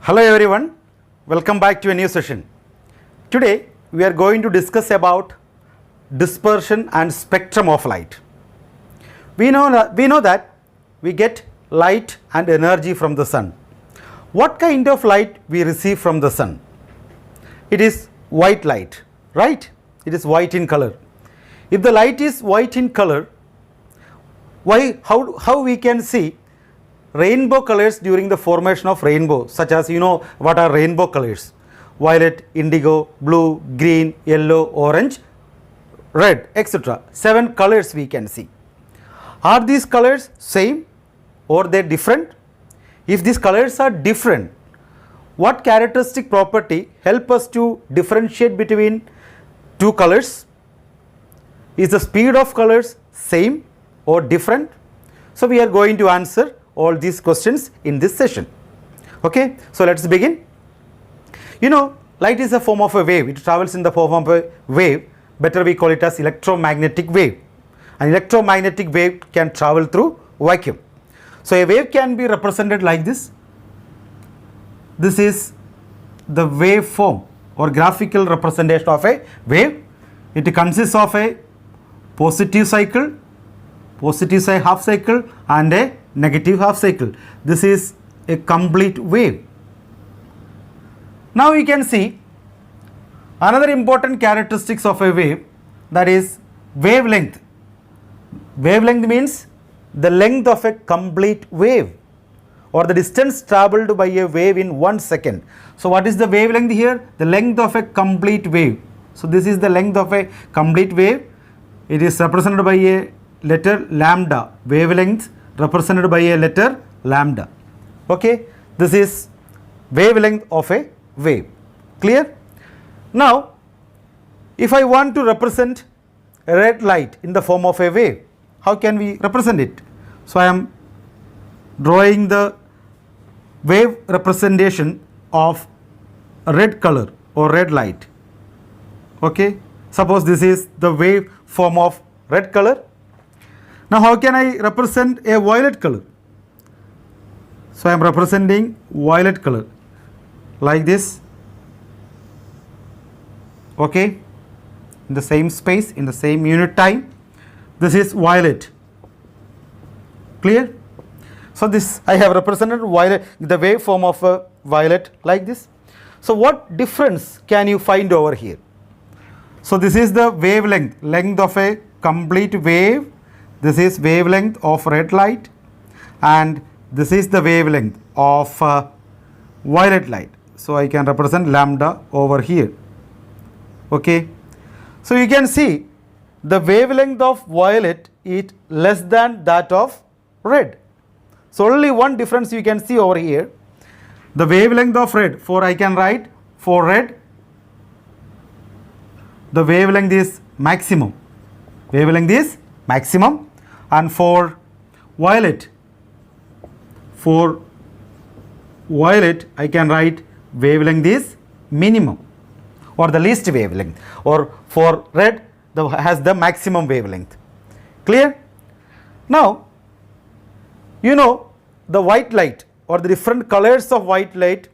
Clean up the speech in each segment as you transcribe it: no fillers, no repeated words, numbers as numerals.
Hello everyone, welcome back to a new session. Today we are going to discuss about dispersion and spectrum of light. We know that we get light and energy from the sun. What kind of light we receive from the sun? It is white light, right? It is white in color. If the light is white in color, how we can see rainbow colors during the formation of rainbow, such as what are rainbow colors? Violet, indigo, blue, green, yellow, orange, red, etc. 7 colors we can see. Are these colors same or they different? If these colors are different, what characteristic property help us to differentiate between two colors? Is the speed of colors same or different? So we are going to answer all these questions in this session. Okay, so let's begin. Light is a form of a wave. It travels in the form of a wave. Better we call it as electromagnetic wave. An electromagnetic wave can travel through vacuum. So a wave can be represented like this. This is the wave form or graphical representation of a wave. It consists of a positive cycle, half cycle, and a negative half cycle. This is a complete wave. Now we can see another important characteristics of a wave, that is wavelength. Wavelength means the length of a complete wave or the distance traveled by a wave in 1 second. So what is the wavelength here? The length of a complete wave. So this is the length of a complete wave. It is represented by a letter lambda. Wavelength represented by a letter lambda. Okay, this is wavelength of a wave. Clear? Now if I want to represent a red light in the form of a wave, how can we represent it? So I am drawing the wave representation of a red color or red light. Okay, suppose this is the wave form of red color. Now how can I represent a violet color? So I am representing violet color like this. Okay, in the same space, in the same unit time. This is violet. Clear? So this I have represented violet, the wave form of a violet like this. So what difference can you find over here? So this is the wavelength, length of a complete wave. This is wavelength of red light, and this is the wavelength of violet light. So I can represent lambda over here. Okay, so you can see the wavelength of violet is less than that of red. So only one difference you can see over here. The wavelength of red, for I can write for red, the wavelength is maximum. Wavelength is maximum. And for violet I can write wavelength is minimum or the least wavelength, or for red has the maximum wavelength. Clear? Now the white light or the different colors of white light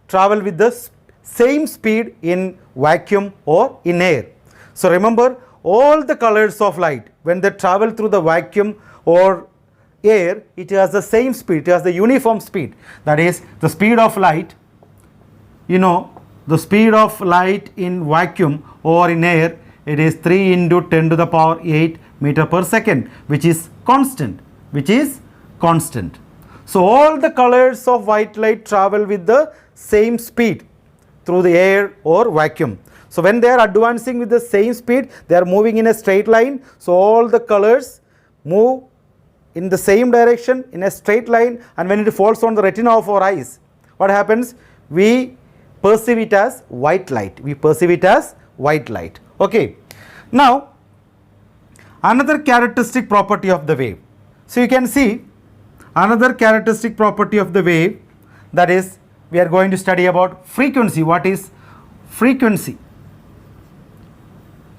travel with the same speed in vacuum or in air. So remember, all the colors of light, when they travel through the vacuum or air, it has the same speed, it has the uniform speed. That is the speed of light, the speed of light in vacuum or in air, it is 3 into 10 to the power 8 meter per second, which is constant, So all the colors of white light travel with the same speed through the air or vacuum. So when they are advancing with the same speed, they are moving in a straight line. So all the colors move in the same direction in a straight line, and when it falls on the retina of our eyes, what happens? We perceive it as white light. Okay. Now another characteristic property of the wave. So you can see another characteristic property of the wave, that is we are going to study about frequency. What is frequency?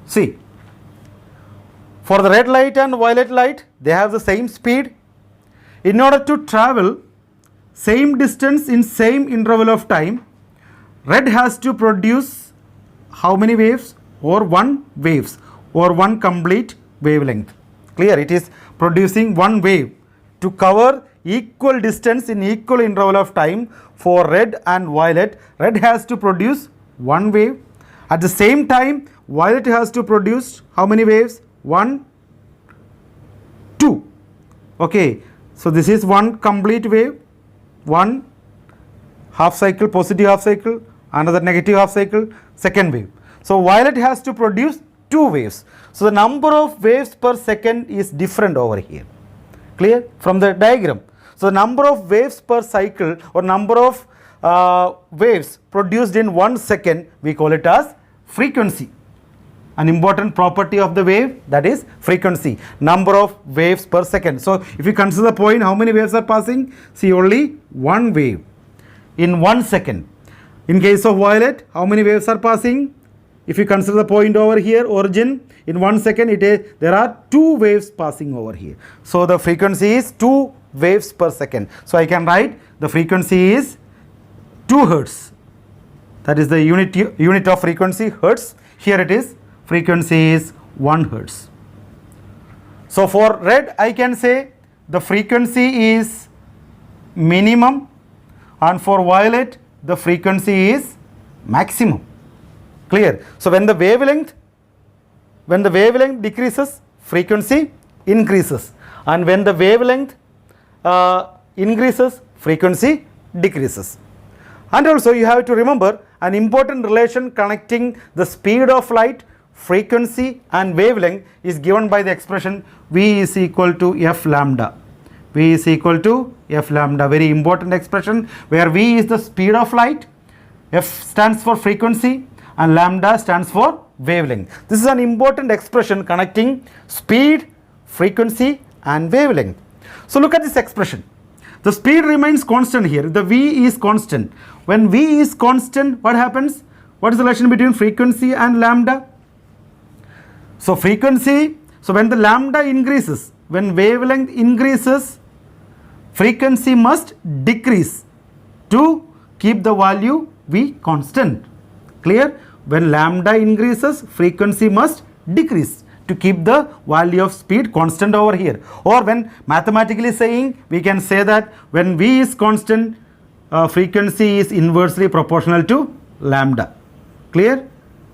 See, for the red light and violet light, they have the same speed. In order to travel same distance in same interval of time, red has to produce how many waves? Or one waves or one complete wavelength. Clear? It is producing one wave to cover equal distance in equal interval of time. For red and violet, red has to produce one wave. At the same time, violet has to produce how many waves? 1, 2. Okay, so this is one complete wave, one half cycle, positive half cycle, another negative half cycle, second wave. So violet has to produce 2 waves. So the number of waves per second is different over here. Clear? From the diagram. So the number of waves per cycle or number of waves produced in 1 second, we call it as frequency. An important property of the wave, that is frequency, number of waves per second. So if you consider the point, how many waves are passing? See, only one wave in 1 second. In case of violet, how many waves are passing? If you consider the point over here, origin, in 1 second there are 2 waves passing over here. So the frequency is 2 waves per second. So I can write the frequency is 2 hertz. That is the unit of frequency, hertz. Here it is, frequency is 1 hertz. So for red, I can say the frequency is minimum, and for violet, the frequency is maximum. Clear? So when the wavelength decreases, frequency increases, and when the wavelength increases, frequency decreases. And also you have to remember an important relation connecting the speed of light, frequency and wavelength is given by the expression V is equal to f lambda. V is equal to f lambda, very important expression, where V is the speed of light, f stands for frequency, and lambda stands for wavelength. This is an important expression connecting speed, frequency and wavelength. So look at this expression. The speed remains constant here. The V is constant. When V is constant, what happens? What is the relation between frequency and lambda? So frequency, so when the lambda increases, when wavelength increases, frequency must decrease to keep the value V constant. Clear? When lambda increases, frequency must decrease to keep the value of speed constant over here. Or when mathematically saying, we can say that when V is constant, frequency is inversely proportional to lambda. Clear?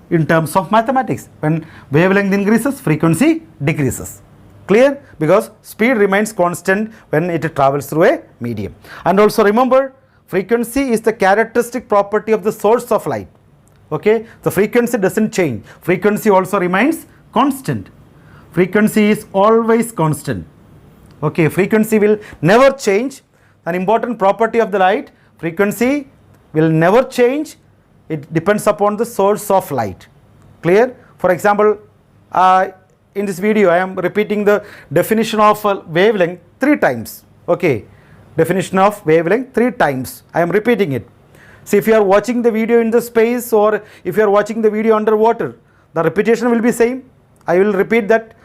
In terms of mathematics, when wavelength increases, frequency decreases. Clear? Because speed remains constant when it travels through a medium. And also remember, frequency is the characteristic property of the source of light. Okay, the frequency doesn't change. Frequency also remains constant. Frequency is always constant. Okay, frequency will never change. An important property of the light, frequency will never change. It depends upon the source of light. Clear? For example, in this video I am repeating the definition of wavelength 3 times. Okay, definition of wavelength 3 times. I am repeating it. See, if you are watching the video in the space, or if you are watching the video underwater, the repetition will be same. I will repeat that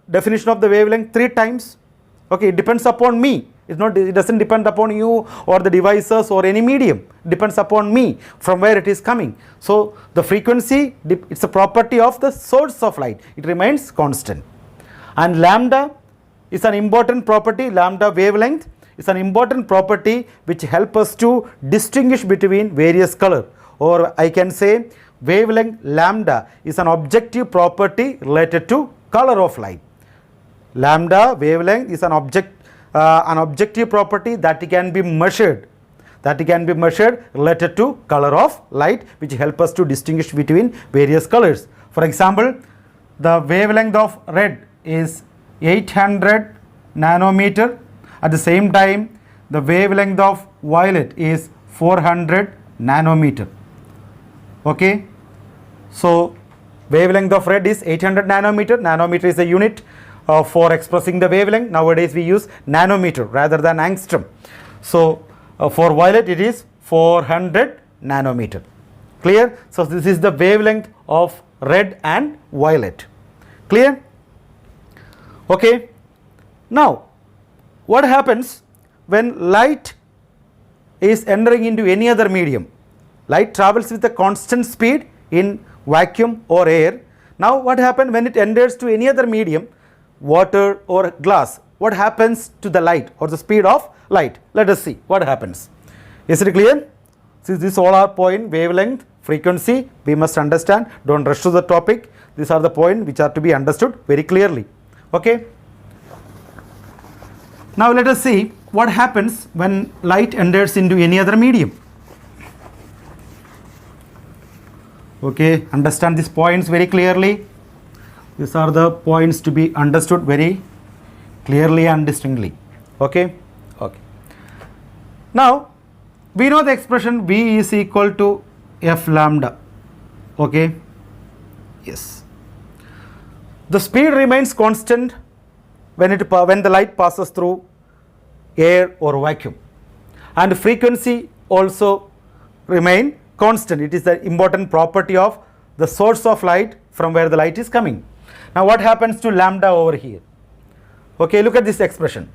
definition of the wavelength 3 times. Okay, it depends upon me. It doesn't depend upon you or the devices or any medium. It depends upon me from where it is coming. So the frequency, it's a property of the source of light. It remains constant. And lambda is an important property. Lambda wavelength is an important property which helps us to distinguish between various color, or I can say wavelength lambda is an objective property related to color of light. Lambda wavelength is an objective property that can be measured, related to color of light, which help us to distinguish between various colors. For example, the wavelength of red is 800 nanometer. At the same time, the wavelength of violet is 400 nanometer. Okay, so wavelength of red is 800 nanometer. Nanometer is a unit for expressing the wavelength. Nowadays we use nanometer rather than angstrom. So for violet it is 400 nanometer. Clear? So this is the wavelength of red and violet. Clear? Okay. Now what happens when light is entering into any other medium, light travels with a constant speed in vacuum or air. Now what happens when it enters to any other medium, water or glass? What happens to the light or the speed of light? Let us see what happens. Is it clear? Since these all are point, wavelength, frequency, we must understand. Don't rush to the topic. These are the points which are to be understood very clearly. Okay. Now let us see what happens when light enters into any other medium. Okay, understand these points very clearly. These are the points to be understood very clearly and distinctly. Okay. Okay. Now we know the expression V is equal to F lambda. Okay. Yes. The speed remains constant when the light passes through air or vacuum, and frequency also remain constant. It is the important property of the source of light from where the light is coming. Now what happens to lambda over here? Okay, look at this expression.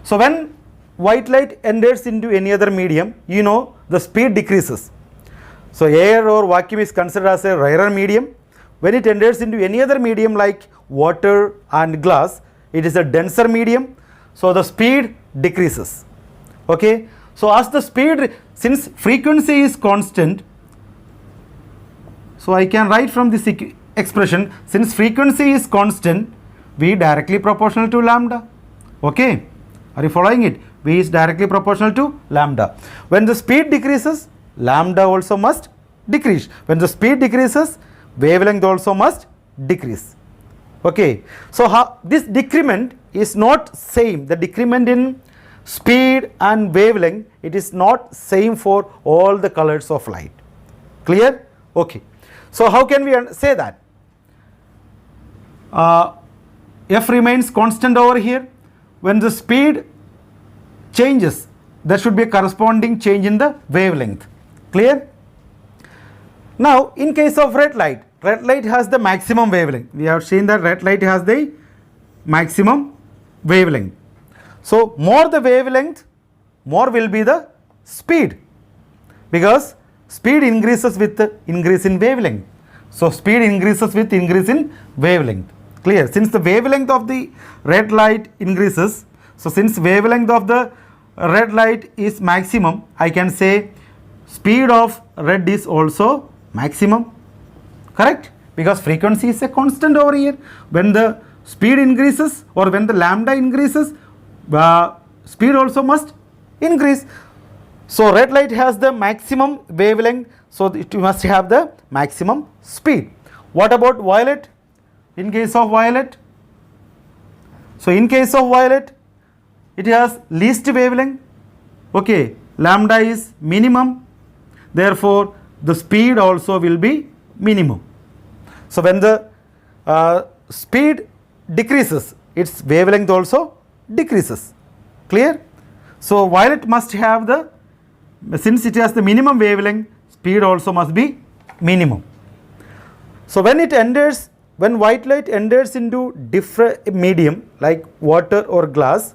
So when white light enters into any other medium, you know the speed decreases. So air or vacuum is considered as a rarer medium. When it enters into any other medium like water and glass, it is a denser medium, so the speed decreases. Okay, so as the speed, since frequency is constant, so I can write from this expression, since frequency is constant, V directly proportional to lambda. Okay, are you following it? V is directly proportional to lambda. When the speed decreases, lambda also must decrease. When the speed decreases, wavelength also must decrease. Okay, so how this decrement is not same. The decrement in speed and wavelength, it is not same for all the colors of light. Clear? Okay, so how can we say that? F remains constant over here. When the speed changes, there should be a corresponding change in the wavelength. Clear? Now in case of red light has the maximum wavelength. We have seen that red light has the maximum wavelength. So more the wavelength, more will be the speed, because speed increases with the increase in wavelength. So speed increases with increase in wavelength. Clear? Since the wavelength of the red light increases, so since wavelength of the red light is maximum, I can say speed of red is also maximum. Correct? Because frequency is a constant over here. When the speed increases or when the lambda increases, speed also must increase. So red light has the maximum wavelength, so it must have the maximum speed. What about violet? In case of violet, so in case of violet, it has least wavelength. Okay, lambda is minimum, therefore the speed also will be minimum. So when the speed decreases, its wavelength also decreases. Clear? So violet must have the, since it has the minimum wavelength, speed also must be minimum. So when it enters, when white light enters into different medium like water or glass,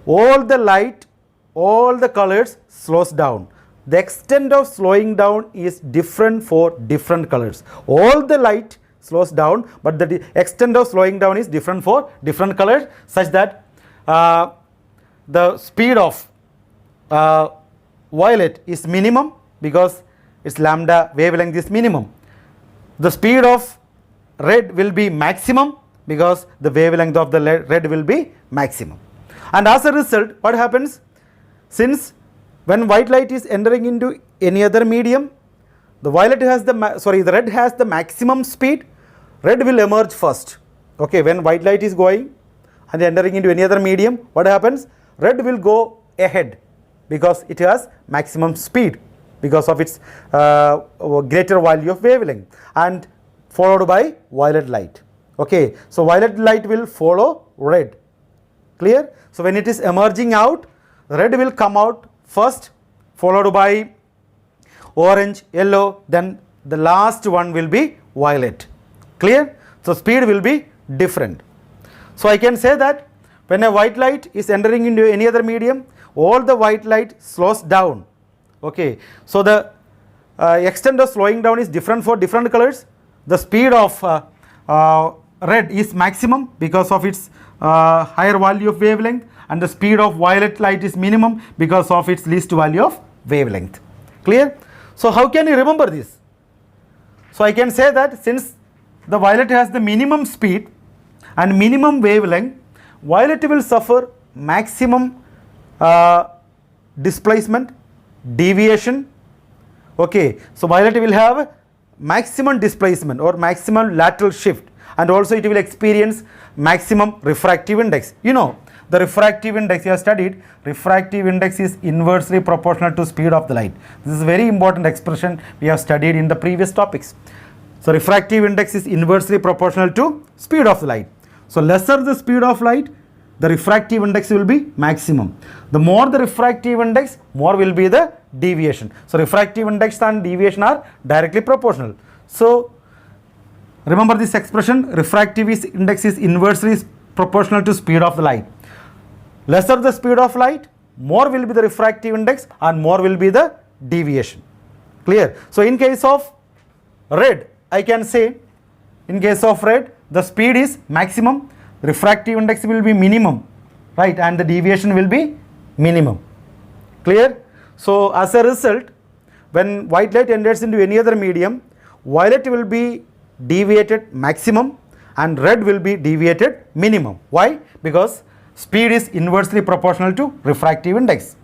all the light, all the colors slows down. The extent of slowing down is different for different colors. All the light slows down, but the extent of slowing down is different for different colors, such that the speed of violet is minimum because its lambda wavelength is minimum. The speed of red will be maximum because the wavelength of the red will be maximum. And as a result, what happens? Since when white light is entering into any other medium, the red has the maximum speed, red will emerge first. Okay, when white light is going and entering into any other medium, what happens? Red will go ahead because it has maximum speed because of its greater value of wavelength, and followed by violet light. Okay, so violet light will follow red. Clear? So when it is emerging out, red will come out first, followed by orange, yellow, then the last one will be violet. Clear? So speed will be different. So I can say that when a white light is entering into any other medium, all the white light slows down. Okay, so the extent of slowing down is different for different colors. The speed of red is maximum because of its higher value of wavelength, and the speed of violet light is minimum because of its least value of wavelength. Clear? So how can you remember this? So I can say that since the violet has the minimum speed and minimum wavelength, violet will suffer maximum displacement, deviation. Okay, so violet will have maximum displacement or maximum lateral shift, and also it will experience maximum refractive index. You know, the refractive index you have studied, refractive index is inversely proportional to speed of the light. This is a very important expression we have studied in the previous topics. So refractive index is inversely proportional to speed of the light. So lesser the speed of light, the refractive index will be maximum. The more the refractive index, more will be the deviation. So refractive index and deviation are directly proportional. So remember this expression, refractive index is inversely proportional to speed of the light. Lesser the speed of light, more will be the refractive index and more will be the deviation. Clear? So in case of red, I can say, in case of red, the speed is maximum, refractive index will be minimum, right, and the deviation will be minimum. Clear? So as a result, when white light enters into any other medium, violet will be deviated maximum and red will be deviated minimum. Why? Because speed is inversely proportional to refractive index.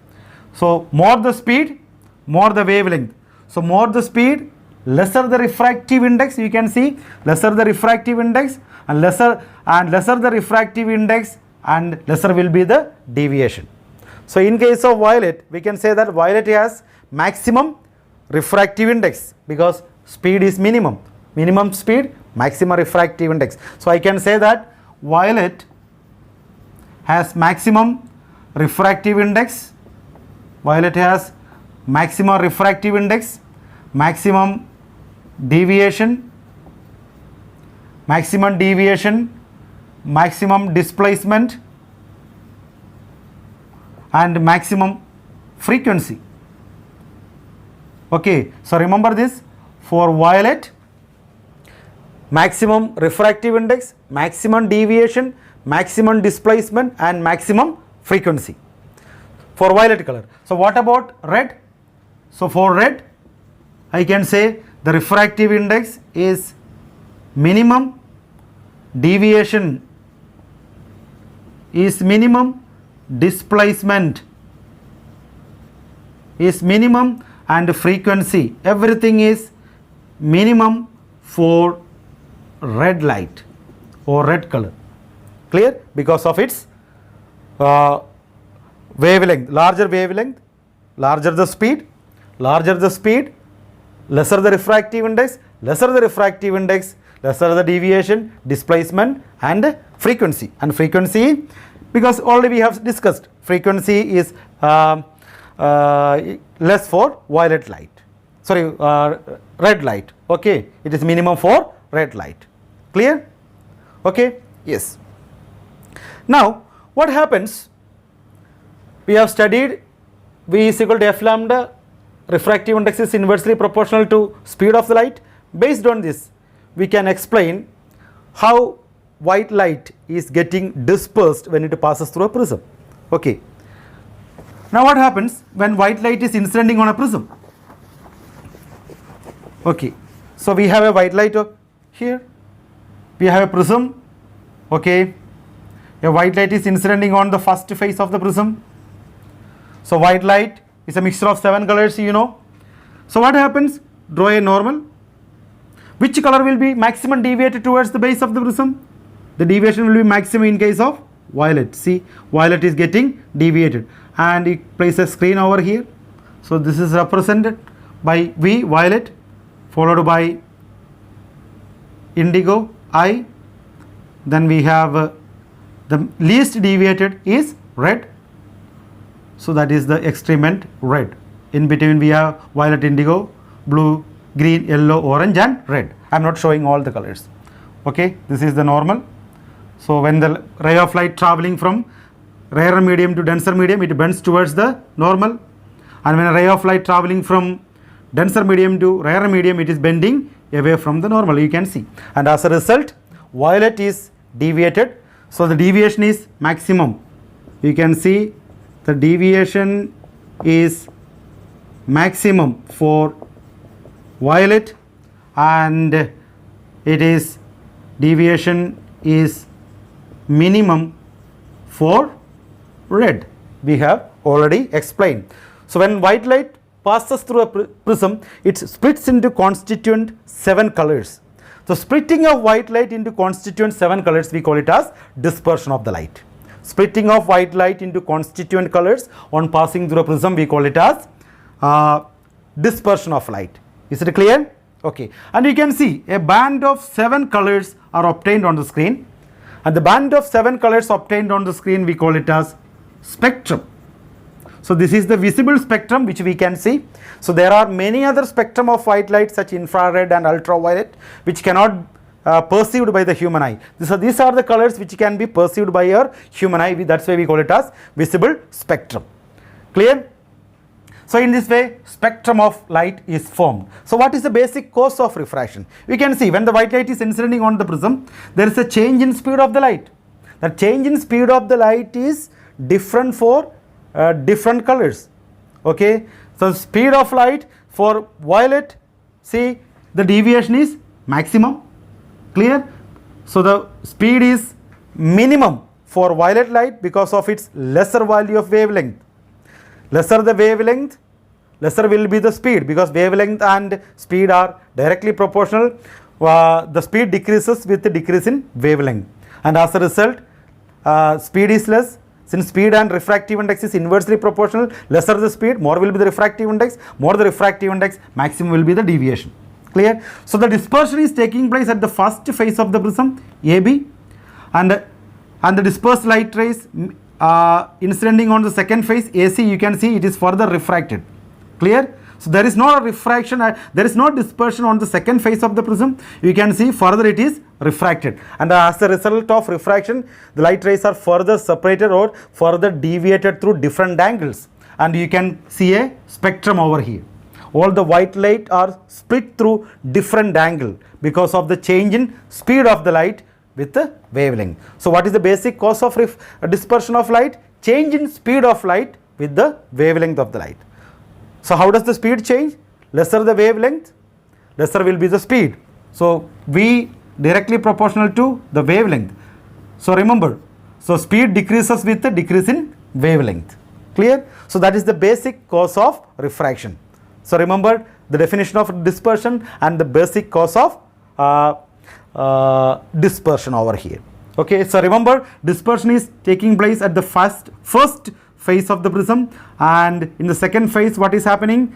So more the speed, more the wavelength. So more the speed, lesser the refractive index. You can see lesser the refractive index and lesser the refractive index and lesser will be the deviation. So in case of violet, we can say that violet has maximum refractive index because speed is minimum. Minimum speed, maximum refractive index. So I can say that violet has maximum refractive index. Violet has maximum refractive index, maximum deviation, maximum displacement and maximum frequency. Okay, so remember this, for violet, maximum refractive index, maximum deviation, maximum displacement and maximum frequency for violet color. So what about red? So for red, I can say the refractive index is minimum, deviation is minimum, displacement is minimum and frequency, everything is minimum for red light or red color. Clear? Because of its wavelength, larger wavelength, larger the speed, lesser the refractive index, lesser the deviation, displacement and frequency. And frequency, because already we have discussed, frequency is less for violet light, red light. Okay, it is minimum for red light. Clear? Okay, yes. Now what happens, we have studied V is equal to F lambda, refractive index is inversely proportional to speed of the light. Based on this, we can explain how white light is getting dispersed when it passes through a prism. Okay. Now what happens when white light is incidenting on a prism? Okay, so we have a white light here, we have a prism. Okay, a white light is incidenting on the first face of the prism. So white light is a mixture of 7 colors, you know. So what happens? Draw a normal. Which color will be maximum deviated towards the base of the prism? The deviation will be maximum in case of violet. See, violet is getting deviated, and it places a screen over here. So this is represented by V, violet, followed by indigo, I. Then we have the least deviated is red. So that is the extreme end, red. In between we have violet, indigo, blue, green, yellow, orange and red. I am not showing all the colors. Okay, this is the normal. So when the ray of light traveling from rarer medium to denser medium, it bends towards the normal. And when a ray of light traveling from denser medium to rarer medium, it is bending away from the normal, you can see. And as a result, violet is deviated. So the deviation is maximum. You can see the deviation is maximum for violet, and it is deviation is minimum for red. We have already explained. So when white light passes through a prism, it splits into constituent 7 colors. So splitting of white light into constituent 7 colors, we call it as dispersion of the light. Splitting of white light into constituent colors on passing through a prism, we call it as dispersion of light. Is it clear? Okay. And you can see a band of 7 colors are obtained on the screen, and the band of 7 colors obtained on the screen, we call it as spectrum. So this is the visible spectrum which we can see. So there are many other spectrum of white light, such infrared and ultraviolet, which cannot perceived by the human eye. These are the colors which can be perceived by your human eye. That's why we call it as visible spectrum. Clear? So in this way, spectrum of light is formed. So what is the basic cause of refraction? We can see when the white light is incident on the prism, there is a change in speed of the light. The change in speed of the light is different for different colors. Okay, so speed of light for violet, see the deviation is maximum. Clear? So the speed is minimum for violet light because of its lesser value of wavelength. Lesser the wavelength, lesser will be the speed, because wavelength and speed are directly proportional. The speed decreases with the decrease in wavelength, and as a result speed is less. Since speed and refractive index is inversely proportional, lesser the speed, more will be the refractive index, more the refractive index, maximum will be the deviation. Clear? So the dispersion is taking place at the first phase of the prism, AB, and the dispersed light rays incidenting on the second phase, AC, you can see it is further refracted. Clear? So there is no refraction, there is no dispersion on the second phase of the prism. You can see further it is refracted, and as a result of refraction, the light rays are further separated or further deviated through different angles, and you can see a spectrum over here. All the white light are split through different angle because of the change in speed of the light with the wavelength. So what is the basic cause of dispersion of light? Change in speed of light with the wavelength of the light. So how does the speed change? Lesser the wavelength, lesser will be the speed. So V directly proportional to the wavelength. So remember, so speed decreases with the decrease in wavelength. Clear? So that is the basic cause of refraction. So remember the definition of dispersion and the basic cause of dispersion over here. Okay, so remember dispersion is taking place at the first phase of the prism, and in the second phase what is happening?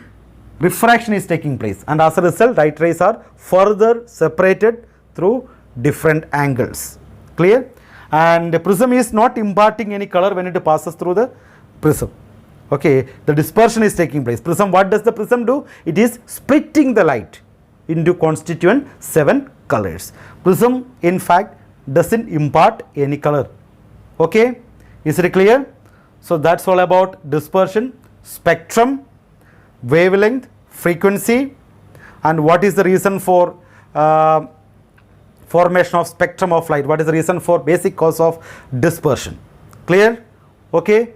Refraction is taking place, and as a result light rays are further separated through different angles. Clear? And the prism is not imparting any color when it passes through the prism. Okay, the dispersion is taking place. Prism, what does the prism do? It is splitting the light into constituent 7 colors. Prism in fact doesn't impart any color. Okay, is it clear? So that's all about dispersion, spectrum, wavelength, frequency, and what is the reason for formation of spectrum of light. What is the reason for basic cause of dispersion? Clear? Okay.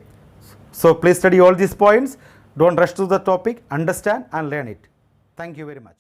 So please study all these points. Don't rush to the topic. Understand and learn it. Thank you very much.